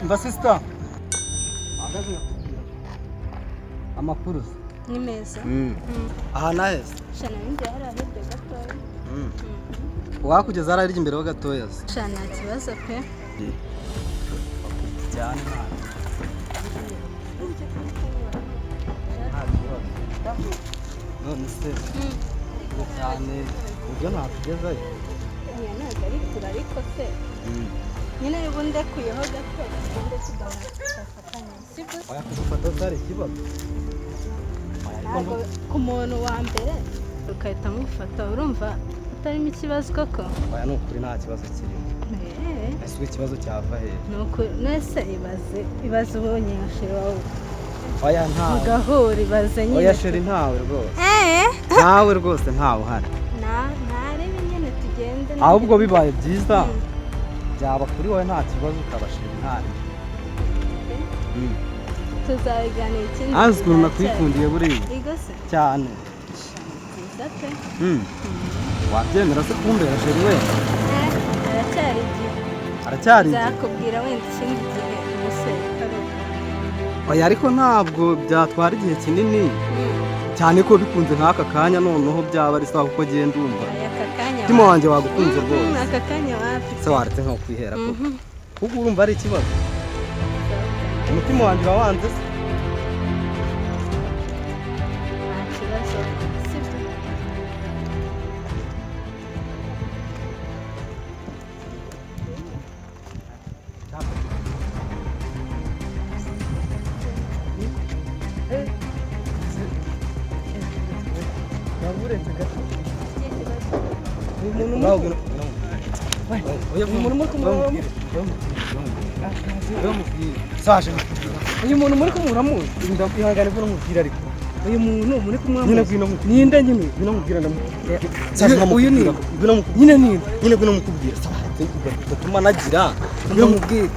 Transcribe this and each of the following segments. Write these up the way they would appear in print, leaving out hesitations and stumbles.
Mba sister. Amakuru. Ni meza. Aha naheze. Shana nindi yarahebye gatoya. Wakugeza arari imbere ho gatoya. Shana kibazo pe. Cyane. None se. Cyane. Ubwo ntakugezayo. Oya ntabwo ari kure ariko se. Nyine ubundi kuyeho gatoya ubundi tugafatanya. Sibyo? Oya kugufata utari ikibazo. Ku muntu wa mbere ukahita mufata urumva utarimo ikibazo koko. Oya nukuri nta kibazo kirimo. Ese ikibazo cyava he? Nuko nese ibaze ubonye nshira wawe. Oya ntawe. Mugahura ibaze nyine. Oya sheri ntawe rwose. Ntawe rwose ntawe uhari. Ntarebe nyine tugende. Ahubwo bibaye byiza. Byaba kuri wowe nta kibazo ukabashira intare. Tuzabiganira ikindi. Azi ukuntu nakwikundiye buriya. Igose? Cyane. Zate? Wabyemera se kumbera sheri we? Aracyari igihe. Aracyari igihe? Nzakubwira wenda ikindi gihe umusore karuka. Oya ariko ntabwo byatwara igihe kinini. Cyane ko bikunze nk'aka kanya noneho byaba ari sawa kuko genda umva. Aka kanya. Timo wanje wagukunze rwose. Aka kanya wapi? Se waretse nko kwihera koko. Kuko urumva ari ikibazo. Umutima wanje wawanze se. Nta kibazo. Sibyo. Yaburetse gato. Uyu muntu muri kumuramuzi ndakihangana ko namubwira ariko uyu muntu muri kumuramuzi ninde nyine binamubwira ndamubwira uyu ni nyine nyine binamukubwira gatuma nagira binamubwira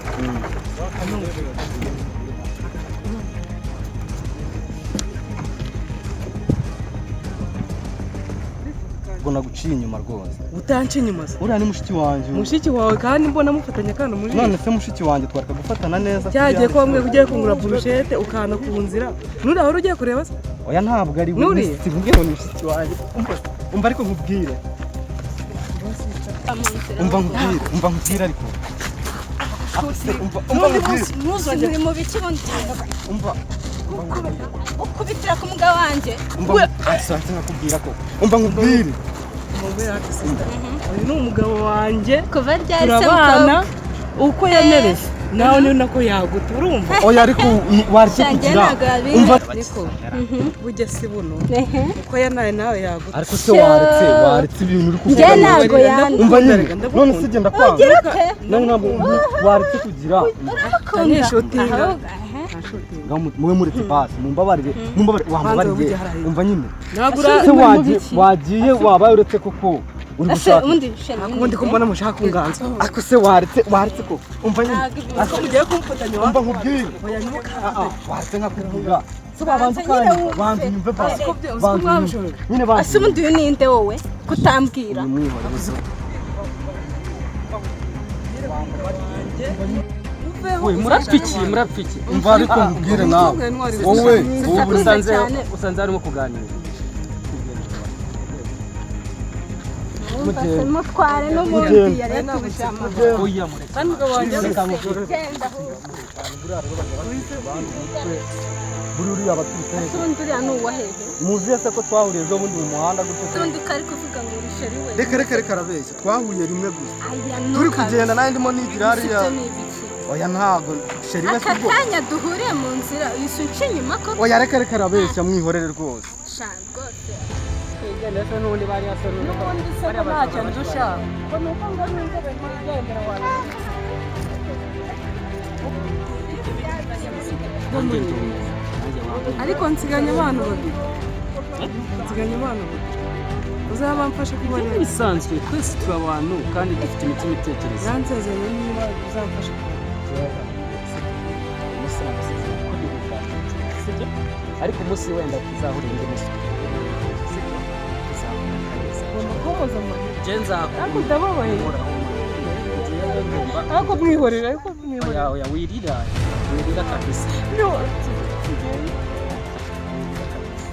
ngo naguciye inyuma rwose utanci inyuma se uriya ni mushiki wanje mushiki wawe kandi mbona mufatanya kana muri none se mushiki wanje twareka gufatana neza cyagiye ko bamwe ugiye kungura burushete ukana ku nzira nuri aho ugiye kureba se oya ntabwo ari we sivuge ngo ni mushiki wanje umva ariko nkubwire umva nkubwire ariko umva ntuzongere mu biki bundi umva ukubitira ku mugabo wanjye asante nakubwira ko umva nkubwire uyu ni umugabo wanjye kuva ryari se turabana uko yemereze nawe ni nako yaguta urumva oya ariko waretse kugira umva ariko bujye si buno uko yanaye nawe yaguta ariko se waretse ibintu uri kuvuga njye ntago yana umva nyine none se genda kwanga nawe ntabwo waretse kugira nishutinga muwe muretse pasi mumbabarire wambabarire umva nyine nagura se wagiye wabaye uretse koko uri gushaka ubundi ko mbona mushaka kunganza ariko se waretse ko umva nyine ariko mugiye kumfatanya umva nkubwire waretse nkakubwira se babanza kandi banza nyumve pasi nyine banza ase ubundi uyu ninde wowe kutambwira we murapfiki umva ariko nkubwire nawe wowe usanze harimo kuganira mutware n'umuntu yareka ubujama oya mureka kandi umugabo wanjye buriya abatutse undi uriya ni uwahehe muzi se ko twahuriye ejo bundi mu muhanda gutyo undi kari kuvuga ngo urisheri we reka arabeshya twahuye rimwe gusa turi kugenda nawe ndimo nigira hariya oya ntago sheri we aka kanya duhuriye mu nzira yise unca inyuma ko oya reka arabeshya mwihorere rwose shana rwose igenda se n'ubundi bari yasoruye n'ubundi se ko ntacyo ndusha ko nuko ngo n'inzego ntigendera wawe ariko nsiganye abana babiri uzabamfasha kubareba bisanzwe twese turi abantu kandi dufite imitima itekereza yansezeye niba uzamfasha ariko umunsi wenda tuzahurira indi munsi ugomba kuboza amahirwe genza ariko ndababaye ariko mwihorera ariko mwihorera mwihorere oya wirira kabisa no wirira kabisa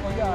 oya